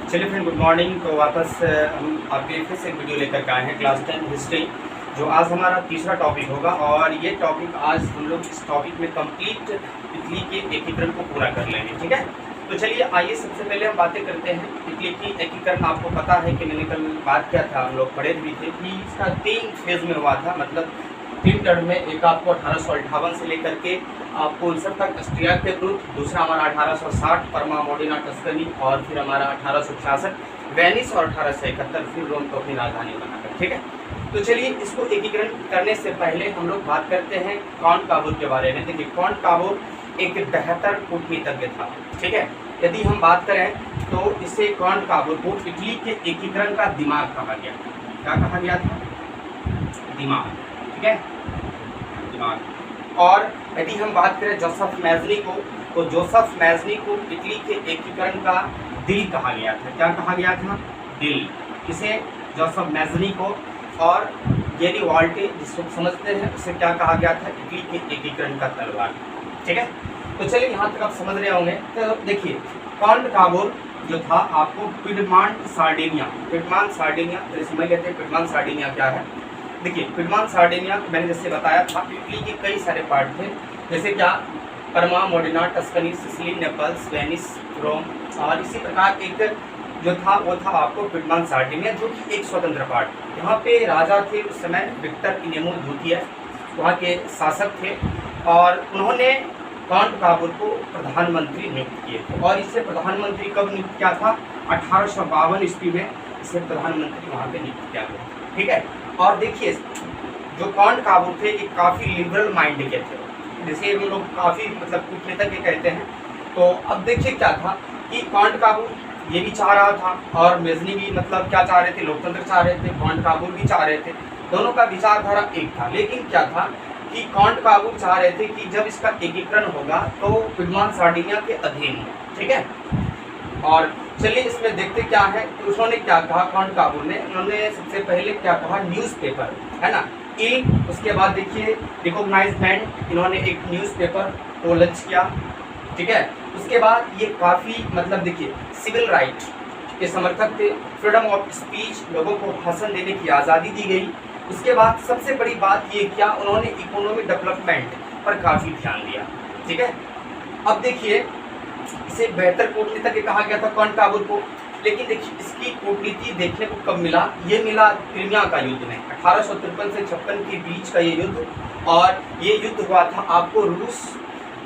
चलिए friend, good morning. तो वापस हम आपके फिर से एक वीडियो लेकर के आए हैं क्लास 10 हिस्ट्री, जो आज हमारा तीसरा टॉपिक होगा। और ये टॉपिक आज हम लोग इस टॉपिक में कंप्लीट इटली के एकीकरण को पूरा कर लेंगे, ठीक है। तो चलिए आइए सबसे पहले हम बातें करते हैं इटली की एकीकरण। आपको पता है कि मैंने कल बात किया था, हम लोग पढ़े भी थे कि इसका 3 फेज में हुआ था, मतलब 3 टर्म में। एक आपको 1858 से लेकर के आपको 59 तक ऑस्ट्रिया के विरुद्ध, दूसरा हमारा 1860 परमा मोडिना टस्कनी, और फिर हमारा 1866 वेनिस, और 1871 फिर रोम को अपनी राजधानी बनाकर, ठीक है। तो चलिए इसको एकीकरण करने से पहले हम लोग बात करते हैं कॉन्ट काबूर के बारे में। देखिए, कॉन्ट काबूर एक बेहतर कूटनीतिज्ञ था, ठीक है। यदि हम बात करें तो इसे कॉन्ट काबूर को इटली के एकीकरण का दिमाग कहा गया। क्या कहा गया था? दिमाग, ठीक है, दिमाग। और यदि हम बात करें जोसेफ मैज़नी को, तो जोसेफ मैज़नी को इटली के एकीकरण का दिल कहा गया था। क्या कहा गया था? दिल। इसे जोसेफ मैज़नी को। और गेरी वाल्टे, जिसको समझते हैं, उसे क्या कहा गया था? इटली के एकीकरण का तलवार, ठीक है। तो चलिए यहाँ तक आप समझ रहे होंगे। तो देखिए, कॉन्ट काबूर जो था आपको पिडमांट सार्डिनिया, तो समझ लेते हैं पिडमांट सार्डिनिया क्या है। देखिए, पिडमांट सार्डिनिया मैंने जैसे बताया था, इटली के कई सारे पार्ट थे, जैसे क्या परमा मोडिना टस्कनी, सिसिली, नेपल्स, वेनिस, रोम। और इसी प्रकार एक जो था वो था आपको पिडमांट सार्डिनिया, जो कि एक स्वतंत्र पार्ट। यहाँ पे राजा थे उस समय विक्टर इनेमो द्वितीय, वहाँ के शासक थे, और उन्होंने कॉन्ट काबूर को प्रधानमंत्री नियुक्त किए थे। और इसे प्रधानमंत्री कब नियुक्त किया था? 1852 ईस्वी में इसे प्रधानमंत्री वहाँ पे नियुक्त किया गया, ठीक है। और देखिए, जो कॉन्ट काबूर थे ये काफ़ी लिबरल माइंड के थे, जैसे हम लोग काफ़ी मतलब कूटनीतिज्ञ कहते हैं। तो अब देखिए क्या था कि कॉन्ट काबूर ये भी चाह रहा था, और मैज़नी भी मतलब क्या चाह रहे थे? लोकतंत्र चाह रहे थे। कॉन्ट काबूर भी चाह रहे थे, दोनों का विचारधारा एक था। लेकिन क्या था कि कॉन्ट काबूर चाह रहे थे कि जब इसका एकीकरण होगा तो पिडमांट सार्डिनिया के अधीन हो, ठीक है। और चलिए इसमें देखते क्या है। तो उन्होंने क्या कहा कॉन्ट काबूर ने? उन्होंने सबसे पहले क्या कहा? न्यूज़पेपर, है ना, एक। उसके बाद देखिए रिकॉग्नाइजमेंट, इन्होंने एक न्यूज़पेपर को लॉन्च किया, ठीक है। उसके बाद ये काफ़ी मतलब देखिए सिविल राइट के समर्थक थे, फ्रीडम ऑफ स्पीच, लोगों को भाषण देने की आज़ादी दी गई। उसके बाद सबसे बड़ी बात ये क्या, उन्होंने इकोनॉमिक डेवलपमेंट पर काफ़ी ध्यान दिया, ठीक है। अब देखिए, इसे बेहतर कूटनीतिज्ञ कहा गया था कॉन्ट काबूर को। लेकिन देखिए इसकी कूटनीति देखने को कब मिला? ये मिला क्रीमिया का युद्ध में, 1853 से 56 के बीच का ये युद्ध। और ये युद्ध हुआ था आपको रूस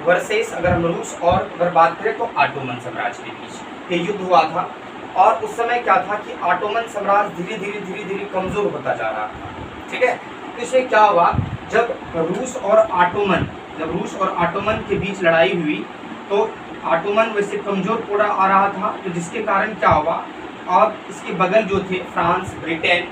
वर्सेस, अगर हम रूस और अगर बात करें तो ऑटोमन साम्राज्य के बीच ये युद्ध हुआ था। और उस समय क्या था कि ऑटोमन साम्राज्य धीरे धीरे कमज़ोर होता जा रहा था, ठीक है। तो इसमें क्या हुआ, जब रूस और ऑटोमन के बीच लड़ाई हुई तो ऑटोमन वैसे कमज़ोर पड़ा आ रहा था, तो जिसके कारण क्या हुआ, और इसके बगल जो थे फ्रांस, ब्रिटेन,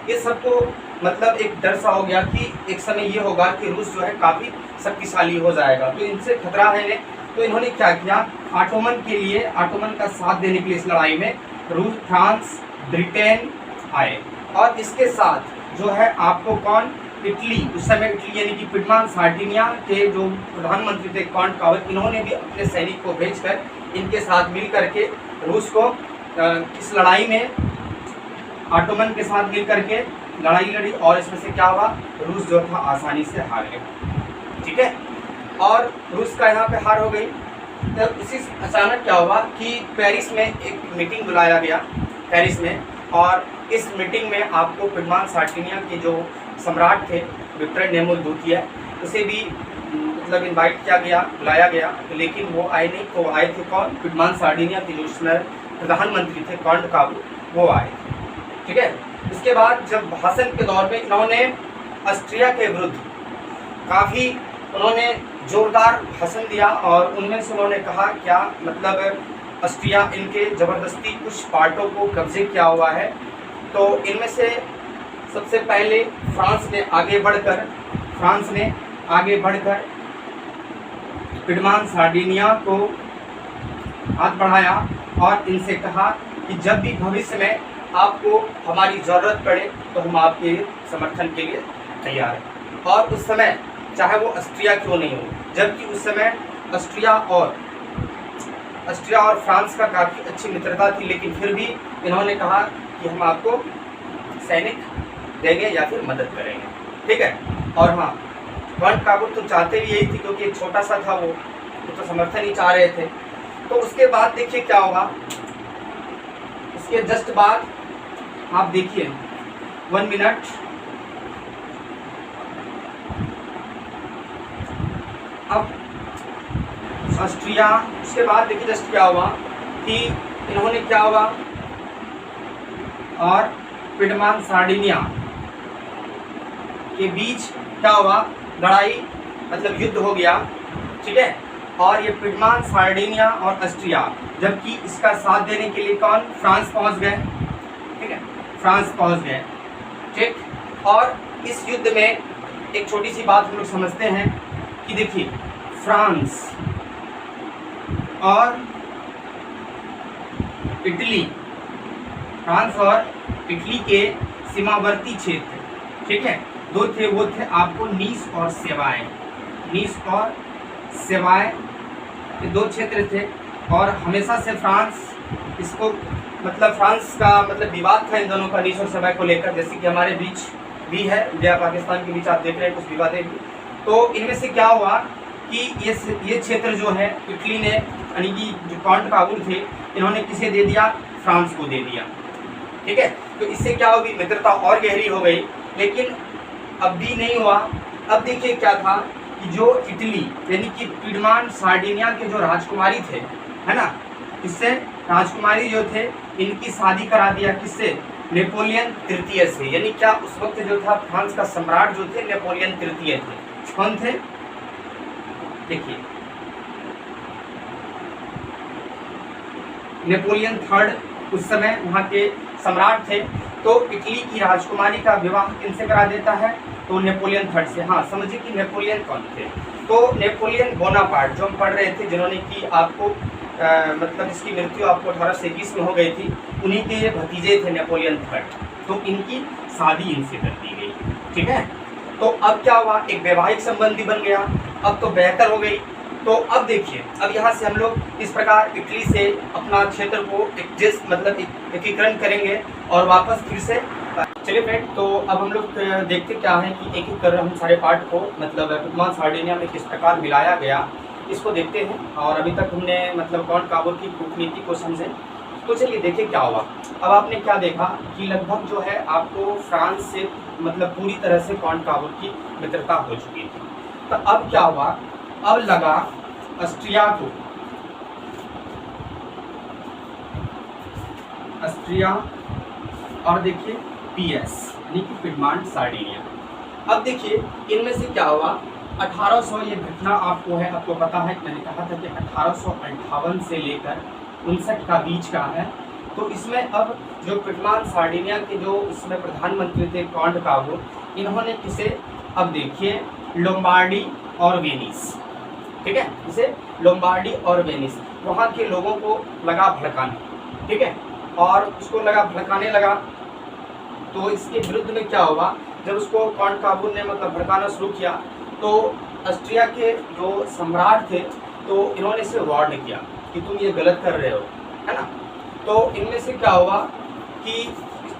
ये सबको मतलब एक डर सा हो गया कि एक समय ये होगा कि रूस जो है काफ़ी शक्तिशाली हो जाएगा, तो इनसे खतरा है इन्हें। तो इन्होंने क्या किया, ऑटोमन के लिए, ऑटोमन का साथ देने के लिए इस लड़ाई में रूस, फ्रांस, ब्रिटेन आए। और इसके साथ जो है आपको कौन? इटली, उस समय इटली यानी कि पिडमांट सार्डिनिया के जो प्रधानमंत्री थे कॉन्ट काबूर, इन्होंने भी अपने सैनिक को भेजकर इनके साथ मिल करके रूस को इस लड़ाई में ऑटोमन के साथ मिल करके लड़ाई लड़ी। और इसमें से क्या हुआ, रूस जो था आसानी से हार गया, ठीक है। और रूस का यहाँ पे हार हो गई। तो इसी अचानक क्या हुआ कि पेरिस में एक मीटिंग बुलाया गया, पेरिस में। और इस मीटिंग में आपको पिडमांट सार्डिनिया के जो सम्राट थे विक्टर इनेमो द्वितीय, उसे भी मतलब इनवाइट किया गया, बुलाया गया, लेकिन वो आए नहीं। तो आए थे कौन? पिडमांट सार्डिनिया के जो उसमें प्रधानमंत्री थे कॉन्ट काबूर, वो आए थे, ठीक है। उसके बाद जब भाषण के दौर में इन्होंने ऑस्ट्रिया के विरुद्ध काफ़ी उन्होंने जोरदार भाषण दिया, और उनमें से उन्होंने कहा क्या मतलब ऑस्ट्रिया इनके ज़बरदस्ती कुछ पार्टों को कब्जे किया हुआ है। तो इनमें से सबसे पहले फ्रांस ने आगे बढ़कर पिडमांट सार्डिनिया को हाथ बढ़ाया और इनसे कहा कि जब भी भविष्य में आपको हमारी ज़रूरत पड़े तो हम आपके समर्थन के लिए तैयार हैं। और उस समय चाहे वो ऑस्ट्रिया क्यों नहीं हो, जबकि उस समय ऑस्ट्रिया और ऑस्ट्रिया और फ्रांस का काफ़ी अच्छी मित्रता थी, लेकिन फिर भी इन्होंने कहा कि हम आपको सैनिक देंगे या फिर मदद करेंगे, ठीक है। और हाँ, कॉन्ट काबुल तो चाहते भी यही थी, क्योंकि एक छोटा सा था, वो तो समर्थन ही चाह रहे थे। तो उसके बाद देखिए क्या होगा, उसके जस्ट बाद आप देखिए 1 मिनट, अब ऑस्ट्रिया, उसके बाद देखिए जस्ट क्या हुआ कि इन्होंने क्या हुआ, और पिडमान सार्डिनिया के बीच क्या हुआ, लड़ाई मतलब युद्ध हो गया, ठीक है। और ये पिडमान सार्डिनिया और ऑस्ट्रिया, जबकि इसका साथ देने के लिए कौन, फ्रांस पहुंच गए, ठीक है, फ्रांस पहुंच गए, ठीक। और इस युद्ध में एक छोटी सी बात हम लोग समझते हैं कि देखिए फ्रांस और इटली, फ्रांस और इटली के सीमावर्ती क्षेत्र, ठीक है, दो थे, वो थे आपको नीस और सेवाएं, नीस और सेवाएं, ये दो क्षेत्र थे। और हमेशा से फ्रांस इसको मतलब फ्रांस का मतलब विवाद था इन दोनों का, नीस और सेवाएं को लेकर, जैसे कि हमारे बीच भी है, इंडिया पाकिस्तान के बीच आप देख रहे हैं कुछ विवादें भी। तो इनमें से क्या हुआ कि ये क्षेत्र जो है इटली ने, यानी कि जो कॉन्ट काबुल थे, इन्होंने किसे दे दिया, फ्रांस को दे दिया, ठीक है। तो इससे क्या होगी, मित्रता और गहरी हो गई। लेकिन अब भी नहीं हुआ। अब देखिए क्या था कि जो इटली यानी कि पिडमान सार्डिनिया के जो राजकुमारी थे, है ना, इससे राजकुमारी जो थे इनकी शादी करा दिया, किससे, नेपोलियन तृतीय से। यानी क्या उस वक्त जो था फ्रांस का सम्राट जो थे नेपोलियन तृतीय थे। कौन थे, देखिए नेपोलियन थर्ड उस समय वहाँ के सम्राट थे। तो इटली की राजकुमारी का विवाह किनसे करा देता है, तो नेपोलियन थर्ड से। हाँ, समझिए कि नेपोलियन कौन थे, तो नेपोलियन बोनापार्ट जो हम पढ़ रहे थे, जिन्होंने कि आपको मतलब इसकी मृत्यु आपको 1820 में हो गई थी, उन्हीं के भतीजे थे नेपोलियन थर्ड। तो इनकी शादी इनसे कर दी गई, ठीक है। तो अब क्या हुआ, एक वैवाहिक संबंधी बन गया, अब तो बेहतर हो गई। तो अब देखिए, अब यहाँ से हम लोग इस प्रकार इटली से अपना क्षेत्र को मतलब एकीकरण करेंगे और वापस फिर से। चलिए फ्रेंड, तो अब हम लोग देखते क्या है कि एक एक कर हम सारे पार्ट को मतलब पिडमान सार्डिनिया में किस प्रकार मिलाया गया, इसको देखते हैं। और अभी तक हमने मतलब कॉन्ट काबुल की कूटनीति को समझे। तो चलिए देखिए क्या हुआ। अब आपने क्या देखा कि लगभग जो है आपको फ्रांस से मतलब पूरी तरह से कॉन्ट काबुल की मित्रता हो चुकी थी। तो अब क्या हुआ, अब लगा ऑस्ट्रिया को, ऑस्ट्रिया और देखिए पीएस यानी कि पिडमान सार्डिनिया। अब देखिए इनमें से क्या हुआ, 1800 ये घटना आपको है, आपको पता है, मैंने कहा था कि 1858 से लेकर 59 का बीच का है। तो इसमें अब जो पिडमान सार्डिनिया के जो इसमें प्रधानमंत्री थे कॉन्ट काबुल, इन्होंने किसे, अब देखिए लोम्बार्डी और वेनिस, ठीक है, इसे लोम्बार्डी और वेनिस, वहाँ के लोगों को लगा भड़काने, ठीक है, और उसको लगा भड़काने लगा। तो इसके विरुद्ध में क्या हुआ, जब उसको कॉन्ट काबुल ने मतलब भड़काना शुरू किया, तो ऑस्ट्रिया के जो सम्राट थे, तो इन्होंने इसे वार्न किया कि तुम ये गलत कर रहे हो, है ना। तो इनमें से क्या हुआ कि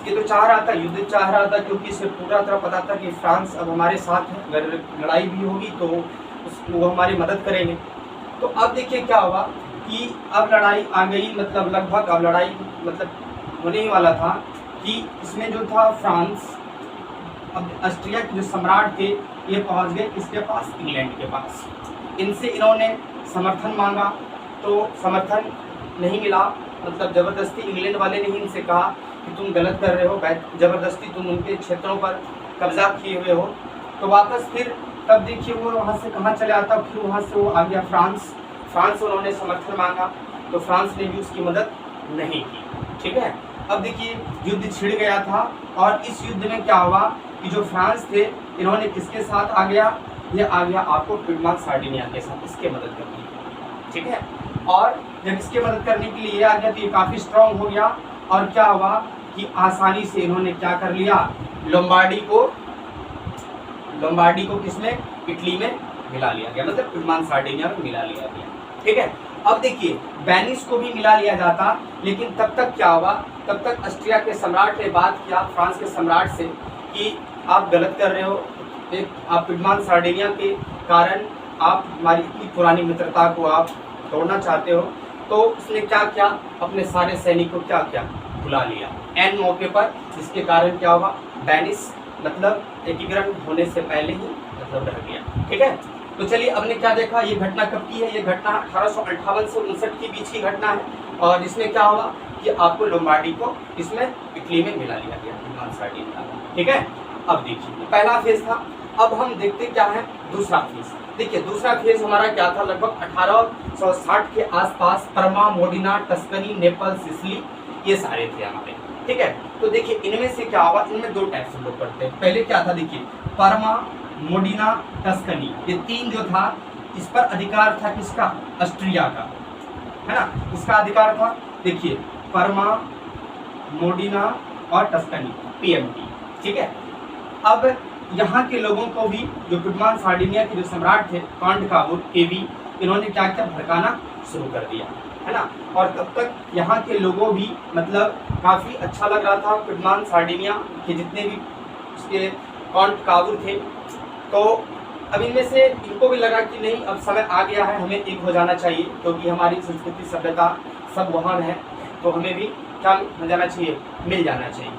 ये तो चाह रहा था, युद्ध चाह रहा था, क्योंकि इसे पूरा तरह पता था कि फ्रांस अब हमारे साथ है, अगर लड़ाई भी होगी तो वो हमारी मदद करेंगे। तो अब देखिए क्या हुआ कि अब लड़ाई आ गई, मतलब लगभग अब लड़ाई मतलब होने ही वाला था कि इसमें जो था फ्रांस, अब ऑस्ट्रिया के जो सम्राट थे ये पहुंच गए किसके पास, इंग्लैंड के पास। इनसे इन्होंने समर्थन मांगा, तो समर्थन नहीं मिला, मतलब ज़बरदस्ती इंग्लैंड वाले ने ही इनसे कहा कि तुम गलत कर रहे हो, ज़बरदस्ती तुम उनके क्षेत्रों पर कब्जा किए हुए हो। तो वापस फिर तब देखिए वो वहाँ से कहाँ चले आता, फिर वहाँ से वो आ गया फ्रांस। फ्रांस उन्होंने समर्थन मांगा, तो फ्रांस ने भी उसकी मदद नहीं की, ठीक है। अब देखिए युद्ध छिड़ गया था, और इस युद्ध में क्या हुआ कि जो फ्रांस थे इन्होंने किसके साथ आ गया, ये आ गया आपको पिडमान सार्डिनिया के साथ, इसके मदद करने के लिए, ठीक है। और जब इसके मदद करने के लिए ये आ गया तो ये काफ़ी स्ट्रांग हो गया, और क्या हुआ कि आसानी से इन्होंने क्या कर लिया, लोम्बार्डी को किसमें, इटली में मिला लिया गया, मतलब पिडमान सार्डिनिया में मिला लिया गया, ठीक है। अब देखिए वेनिस को भी मिला लिया जाता, लेकिन तब तक क्या हुआ, तब तक ऑस्ट्रिया के सम्राट ने बात किया फ्रांस के सम्राट से कि आप गलत कर रहे हो, एक आप पिडमॉन्ट सार्डिनिया के कारण आप हमारी इतनी पुरानी मित्रता को आप तोड़ना चाहते हो। तो उसने क्या किया, अपने सारे सैनिकों को क्या किया, बुला लिया एन मौके पर, जिसके कारण क्या हुआ, वेनिस मतलब एकीकरण होने से पहले ही मतलब रह गया। ठीक है, तो चलिए अब ने क्या देखा, ये घटना कब की है, ये घटना 1858 से 59 के बीच की घटना है। और इसमें क्या हुआ कि आपको लोम्बार्डी को इसमें इटली में मिला लिया गया पिडमॉन्ट सार्डिनिया। ठीक है, अब देखिए पहला फेज था, अब हम देखते क्या है दूसरा फेज। देखिए दूसरा फेज हमारा क्या था, लगभग 1860 के आसपास परमा, मोडिना, टस्कनी, नेपल, सिसिली, ये सारे थे हमारे। ठीक है, तो देखिए इनमें से क्या हुआ, इनमें दो टाइप से लोग पढ़ते हैं। पहले क्या था, देखिए परमा, मोडिना, टस्कनी, ये तीन जो था इस पर अधिकार था किसका, ऑस्ट्रिया का, है ना, इसका अधिकार था। देखिए परमा, मोडिना और टस्कनी, पीएमटी। ठीक है, अब यहाँ के लोगों को भी, जो पिडमॉन्ट सार्डिनिया के जो सम्राट थे कांट काबुर केवी, इन्होंने क्या किया, भड़काना शुरू कर दिया, है ना। और तब तक यहाँ के लोगों भी मतलब काफ़ी अच्छा लग रहा था पिडमॉन्ट सार्डिनिया के जितने भी उसके कांट काबुर थे। तो अब इनमें से इनको भी लगा कि नहीं, अब समय आ गया है, हमें एक हो जाना चाहिए, क्योंकि हमारी संस्कृति सभ्यता सब वहाँ है, तो हमें भी क्या हो जाना चाहिए, मिल जाना चाहिए।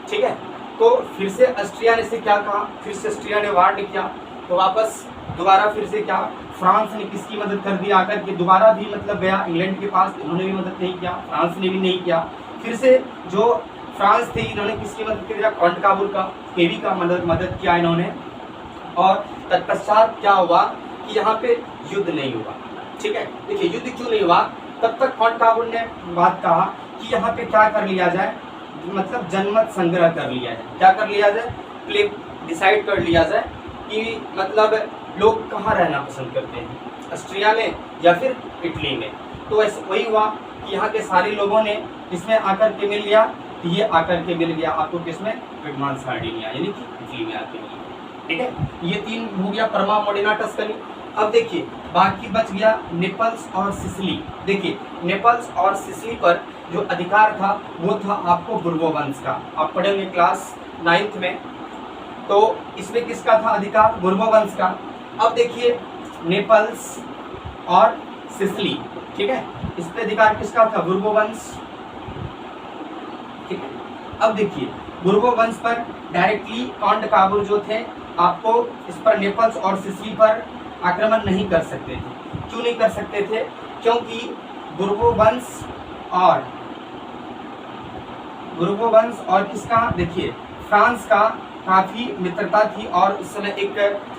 ठीक है, तो फिर से ऑस्ट्रिया ने से क्या कहा, फिर से ऑस्ट्रिया ने वार किया, तो वापस दोबारा फिर से क्या, फ्रांस ने किसकी मदद कर दी, आकर के दोबारा भी मतलब गया इंग्लैंड के पास, इन्होंने भी मदद नहीं किया, फ्रांस ने भी नहीं किया। फिर से जो फ्रांस थी, इन्होंने किसकी मदद किया, कांट काबुर का, केवी का मदद किया इन्होंने। और तत्पश्चात क्या हुआ कि यहाँ पे युद्ध नहीं हुआ। ठीक है, देखिए युद्ध क्यों नहीं हुआ, तब तक कांट काबुर ने बात कहा कि यहाँ पे क्या कर लिया जाए, मतलब जनमत संग्रह कर लिया जाए। क्या कर लिया जाए, प्ले डिसाइड कर लिया जाए कि मतलब लोग कहाँ रहना पसंद करते हैं, ऑस्ट्रिया में या फिर इटली में। तो ऐसा वही हुआ कि यहाँ के सारे लोगों ने इसमें आकर के मिल गया, ये आकर के मिल गया आपको किसमें, पिडमॉन्ट सार्डिनिया यानी कि इटली में आके मिल गया। ठीक है, ये तीन हो गया, परमा, मोडिना, टस्कनी। अब देखिए बाकी बच गया नेपल्स और सिसिली। देखिए नेपल्स और सिसिली पर जो अधिकार था वो था आपको बुर्बो वंश का, आप पढ़ेंगे क्लास 9th में। तो इसमें किसका था अधिकार, बुर्बो वंश का। अब देखिए नेपल्स और सिसिली, ठीक है, इस पे अधिकार किसका था, बुर्बो वंश। ठीक है, अब देखिए बुर्बो वंश पर डायरेक्टली कांट काबुर जो थे आपको इस पर नेपल्स और सिसिली पर आक्रमण नहीं कर सकते थे। क्यों नहीं कर सकते थे, क्योंकि बुर्बो वंश और किसका, देखिए फ्रांस का काफ़ी मित्रता थी, और उस समय एक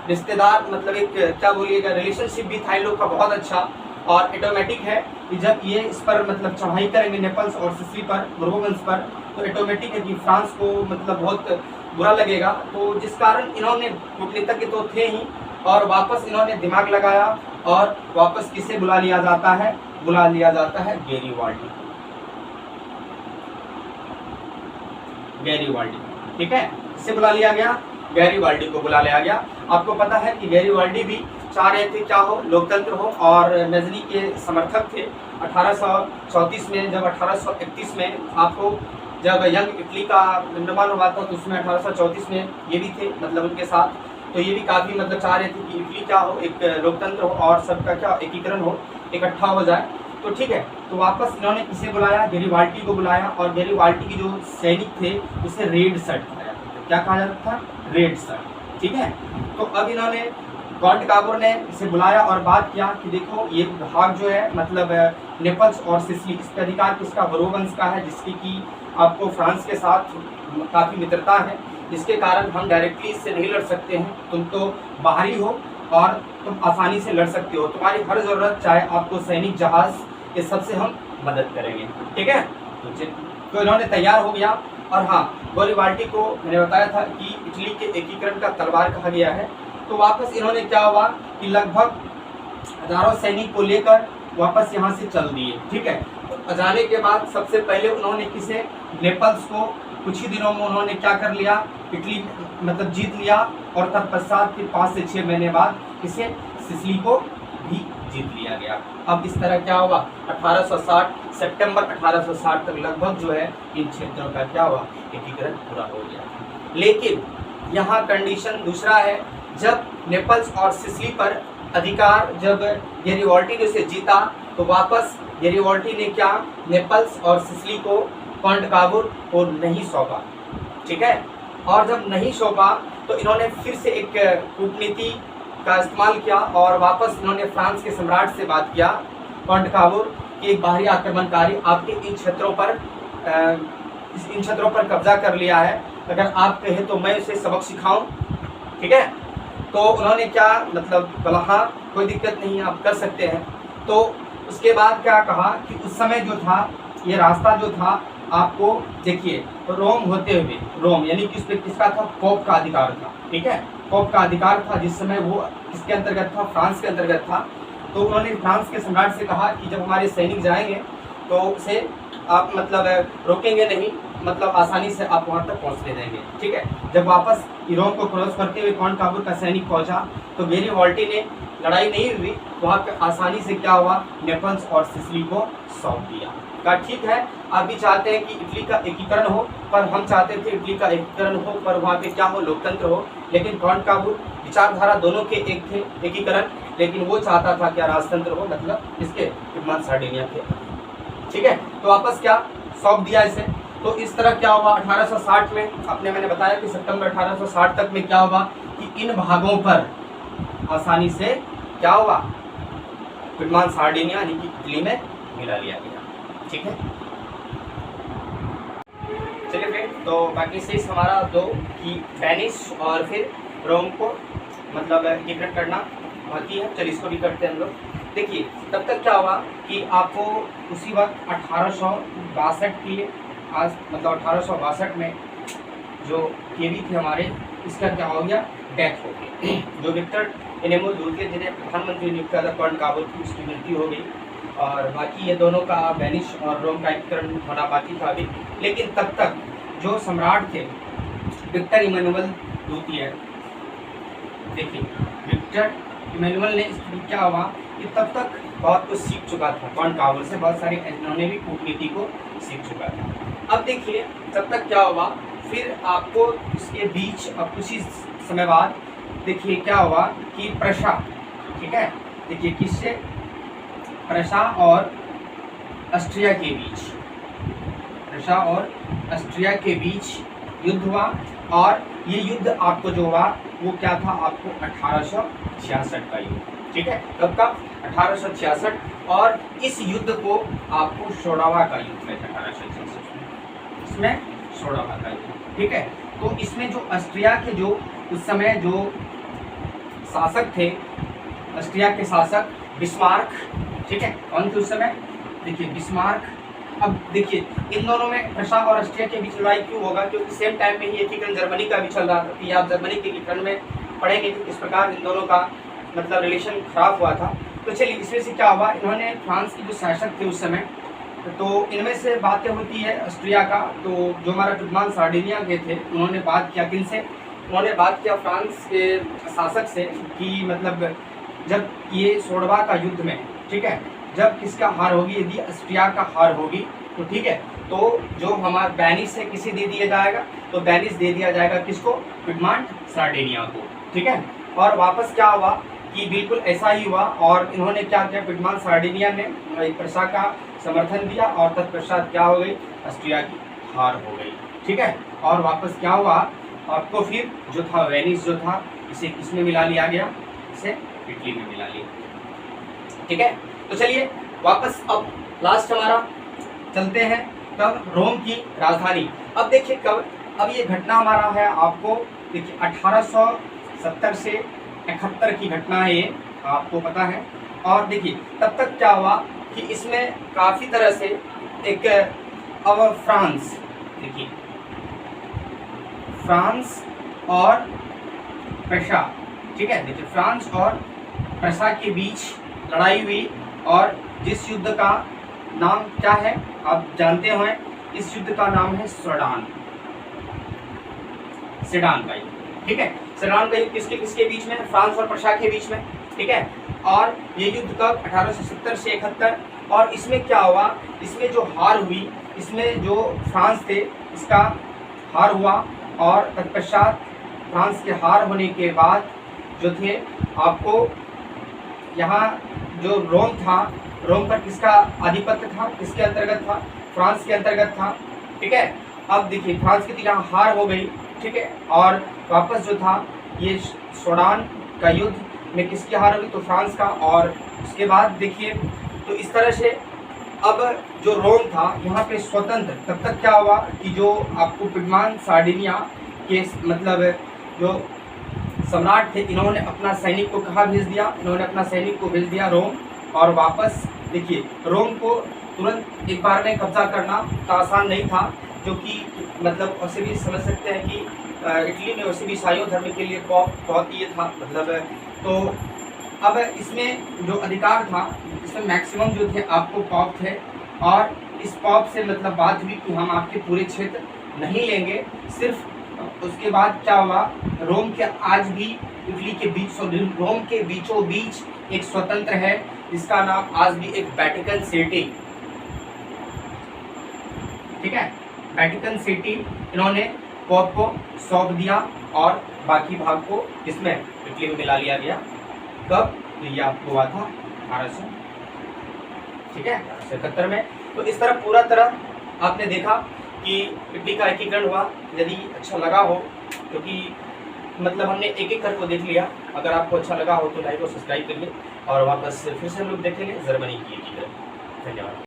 रिश्तेदार मतलब एक क्या बोलिएगा रिलेशनशिप भी था इन लोग का बहुत अच्छा। और ऑटोमेटिक है कि जब ये इस पर मतलब चढ़ाई करेंगे नेपल्स और सिसिली पर, बुर्बो वंश पर, तो ऑटोमेटिक है कि फ्रांस को मतलब बहुत बुरा लगेगा। तो जिस कारण इन्होंने कूटनीतिज्ञ तो थे ही, और वापस इन्होंने दिमाग लगाया और वापस किसे बुला लिया जाता है, बुला लिया जाता है गैरीवाल्डी। ठीक है, किसे बुला लिया गया, गैरीवाल्डी को बुला लिया गया। आपको पता है कि गैरीवाल्डी भी चाह रहे थे क्या हो, लोकतंत्र हो, और मेज़नी के समर्थक थे। 1834 में, जब 1831 में आपको जब यंग इटली का निर्माण हुआ था, तो उसमें 1834 में ये भी थे मतलब उनके साथ। तो ये भी काफ़ी मतलब चाह रहे थे कि इटली क्या हो, एक लोकतंत्र हो और सबका क्या एकीकरण हो, इकट्ठा हो जाए। तो ठीक है, तो वापस इन्होंने किसे बुलाया, गैरीवाल्डी को बुलाया। और गैरीवाल्डी के जो सैनिक थे उसे रेड शर्ट कहा जाता था। क्या कहा जाता था, रेड शर्ट। ठीक है, तो अब इन्होंने कांट काबुर ने इसे बुलाया और बात किया कि देखो ये भाग जो है मतलब नेपल्स और सिसिली, इस पर अधिकार किसका, बुर्बो वंश का है, जिसकी कि आपको फ्रांस के साथ काफ़ी मित्रता है, जिसके कारण हम डायरेक्टली इससे नहीं लड़ सकते हैं। तुम तो बाहरी हो और तुम आसानी से लड़ सकते हो, तुम्हारी हर ज़रूरत, चाहे आपको सैनिक जहाज़, ये सबसे हम मदद करेंगे। ठीक है, तो इन्होंने तैयार हो गया। और हाँ, गैरीवाल्डी को मैंने बताया था कि इटली के एकीकरण का तलवार कहा गया है। तो वापस इन्होंने क्या हुआ कि लगभग हजारों सैनिक को लेकर वापस यहाँ से चल दिए। ठीक है, तो जाने के बाद सबसे पहले उन्होंने किसे, नेपल्स को कुछ ही दिनों में उन्होंने क्या कर लिया, इटली मतलब जीत लिया। और तत्पश्चात फिर 5 से 6 महीने बाद इसे सिसिली को भी जीत लिया गया। अब इस तरह क्या हुआ, 1860 सितंबर 1860 तक लगभग जो है इन क्षेत्रों का क्या हुआ, एकीकरण पूरा हो गया। लेकिन यहाँ कंडीशन दूसरा है, जब नेपल्स और सिसिली पर अधिकार जब गेरिबाल्डी ने उसे जीता तो वापस गेरिबाल्डी ने क्या नेपल्स और सिसिली को कॉन्टकाबुर को नहीं सौंपा, ठीक है। और जब नहीं सौंपा तो इन्होंने फिर से एक कूटनीति का इस्तेमाल किया और वापस इन्होंने फ्रांस के सम्राट से बात किया कॉन्टकाबुर कि एक बाहरी आक्रमणकारी आपके इन क्षेत्रों पर कब्जा कर लिया है, अगर आप कहें तो मैं उसे सबक सिखाऊं, ठीक है। तो उन्होंने क्या मतलब बोला हाँ कोई दिक्कत नहीं आप कर सकते हैं। तो उसके बाद क्या कहा कि उस समय जो था ये रास्ता जो था आपको देखिए तो रोम होते हुए, रोम यानी कि उस पर किसका था, पोप का अधिकार था, ठीक है। पोप का अधिकार था जिस समय वो किसके अंतर्गत था, फ्रांस के अंतर्गत था। तो उन्होंने फ्रांस के सम्राट से कहा कि जब हमारे सैनिक जाएंगे तो उसे आप मतलब रोकेंगे नहीं, मतलब आसानी से आप वहाँ तक पहुँचने देंगे, ठीक है। जब वापस रोम को क्रॉस करते हुए कॉन्टकाबुर का सैनिक पहुँचा तो गेरिबाल्डी ने लड़ाई नहीं हुई, वहाँ पे आसानी से क्या हुआ, नेपल्स और सिसिली को सौंप दिया। कहा ठीक है आप भी चाहते हैं कि इटली का एकीकरण हो, पर हम चाहते थे इटली का एकीकरण हो पर वहाँ पे क्या हो, लोकतंत्र हो। लेकिन कॉन्टकाबुर विचारधारा दोनों के एक थे, एकीकरण, लेकिन वो चाहता था क्या, राजतंत्र हो, मतलब इसके विद्यमान सार्डिनिया के, ठीक है। तो वापस क्या सौंप दिया इसे। तो इस तरह क्या हुआ 1860 में, मैंने बताया कि सितंबर 1860 तक में क्या हुआ कि इन भागों पर आसानी से क्या हुआ, विद्यमान सार्डिनिया यानी कि इटली में मिला लिया गया, ठीक है। चलिए फिर तो बाकी शेष हमारा दो कि वेनिस और फिर रोम को मतलब एकीकृत करना बाकी है। चलिए इसको भी करते हैं हम लोग। देखिए तब तक क्या हुआ कि आपको उसी वक्त 1862 की आज मतलब 1862 में जो केवी थे हमारे, इसका क्या हो गया, डेथ हो गई। जो विक्टर एनेमो दूसरे जिन्हें प्रधानमंत्री नियुक्त किया था कॉन्टकाबुर की, उसकी मृत्यु हो गई। और बाकी ये दोनों का वेनिस और रोम का एकीकरण होना बाकी था अभी। लेकिन तब तक जो सम्राट थे विक्टर इमैनुअल द्वितीय, देखिए विक्टर इमैनुअल ने क्या हुआ कि तब तक बहुत कुछ सीख चुका था कॉन्टकाबुर से, बहुत सारे इन्होंने भी कूटनीति को सीख चुका था। अब देखिए तब तक क्या हुआ, फिर आपको इसके बीच अब कुछ ही समय बाद देखिए क्या हुआ कि प्रशा, ठीक है, देखिए किससे, प्रशा और ऑस्ट्रिया के बीच, प्रशा और ऑस्ट्रिया के बीच युद्ध हुआ। और ये युद्ध आपको जो हुआ वो क्या था, आपको 1866 का युद्ध, ठीक है। कब का, 1866। और इस युद्ध को आपको सोडावा का युद्ध में 1866 में, इसमें सोडावा का युद्ध, ठीक है। तो इसमें जो ऑस्ट्रिया के जो उस समय जो शासक थे, ऑस्ट्रिया के शासक बिस्मार्क, ठीक है, कौन थे उस समय, देखिए बिस्मार्क। अब देखिए इन दोनों में प्रशा और ऑस्ट्रिया के बीच लड़ाई क्यों होगा, क्योंकि सेम टाइम में ही एकीकरण जर्मनी का भी चल रहा था। कि आप जर्मनी के एकीकरण में पढ़ेंगे कि किस प्रकार इन दोनों का मतलब रिलेशन खराब हुआ था। तो चलिए इसमें से क्या हुआ, इन्होंने फ्रांस के जो शासक थे उस समय, तो इनमें से बातें होती है ऑस्ट्रिया का, तो जो हमारा विद्यमान सार्डिनिया के थे उन्होंने बात किया किनसे, उन्होंने बात किया फ्रांस के शासक से कि मतलब जब ये सोडवा का युद्ध में, ठीक है, जब किसका हार होगी, यदि ऑस्ट्रिया का हार होगी तो ठीक है, तो जो हमारा वेनिस है किसे दे दिया जाएगा, तो वेनिस दे दिया जाएगा किसको, विद्यमान सार्डिनिया को, ठीक है। और वापस क्या हुआ कि बिल्कुल ऐसा ही हुआ। और इन्होंने क्या किया, विद्यमान सार्डिनिया ने प्रशा का समर्थन दिया और तत्पश्चात क्या हो गई, ऑस्ट्रिया की हार हो गई, ठीक है। और वापस क्या हुआ, आपको फिर जो था वेनिस जो था इसे किसमें मिला लिया गया, इसे इटली में मिला लिया, ठीक है। तो चलिए वापस अब लास्ट हमारा चलते हैं कब, रोम की राजधानी। अब देखिए कब, अब ये घटना हमारा है आपको देखिए 1870 से 71 की घटना है ये, आपको पता है। और देखिए तब तक क्या हुआ कि इसमें काफ़ी तरह से एक अब फ्रांस, देखिए फ्रांस और प्रशा, ठीक है, देखिए फ्रांस और प्रशा के बीच लड़ाई हुई। और जिस युद्ध का नाम क्या है आप जानते हैं, इस युद्ध का नाम है सेडान, सेडान का युद्ध, ठीक है। सेडान का युद्ध किसके किसके बीच में, फ्रांस और प्रशा के बीच में, ठीक है। और ये युद्ध कब 1870 से 71, और इसमें क्या हुआ, इसमें जो हार हुई, इसमें जो फ्रांस थे इसका हार हुआ, और तत्पश्चात फ्रांस के हार होने के बाद जो थे आपको यहाँ जो रोम था, रोम पर किसका आधिपत्य था, किसके अंतर्गत था, फ्रांस के अंतर्गत था, ठीक है। अब देखिए फ्रांस की तो यहाँ हार हो गई, ठीक है, और वापस जो था ये सोडान का युद्ध में किसकी हार हुई, तो फ्रांस का। और उसके बाद देखिए तो इस तरह से अब जो रोम था यहाँ पे स्वतंत्र, तब तक क्या हुआ कि जो आपको पिडमान सार्डिनिया के मतलब जो सम्राट थे, इन्होंने अपना सैनिक को कहाँ भेज दिया, इन्होंने अपना सैनिक को भेज दिया रोम। और वापस देखिए रोम को तुरंत एक बार में कब्जा करना तो आसान नहीं था, जो कि मतलब वैसे भी समझ सकते हैं कि इटली में वैसे भी ईसाई धर्म के लिए बहुत ये था मतलब। तो अब इसमें जो अधिकार था, इसमें मैक्सिमम जो थे आपको पॉप थे, और इस पॉप से मतलब बात हुई कि हम आपके पूरे क्षेत्र नहीं लेंगे सिर्फ। उसके बाद क्या हुआ, रोम के आज भी इटली के बीच, रोम के बीचों बीच एक स्वतंत्र है जिसका नाम आज भी एक वेटिकन सिटी, ठीक है, वेटिकन सिटी इन्होंने पॉप को सौंप दिया, और बाकी भाग को इसमें इटली में मिला लिया गया। कब, तो ये आपको हुआ था 1800, ठीक है, 1871 में। तो इस तरह पूरा तरह आपने देखा कि इटली का एकीकरण हुआ। यदि अच्छा लगा हो, क्योंकि मतलब हमने एक एक करके देख लिया, अगर आपको अच्छा लगा हो तो लाइक और सब्सक्राइब करिए, और वापस फिर से हम लोग देखेंगे जर्मनी की एकीकरण। धन्यवाद।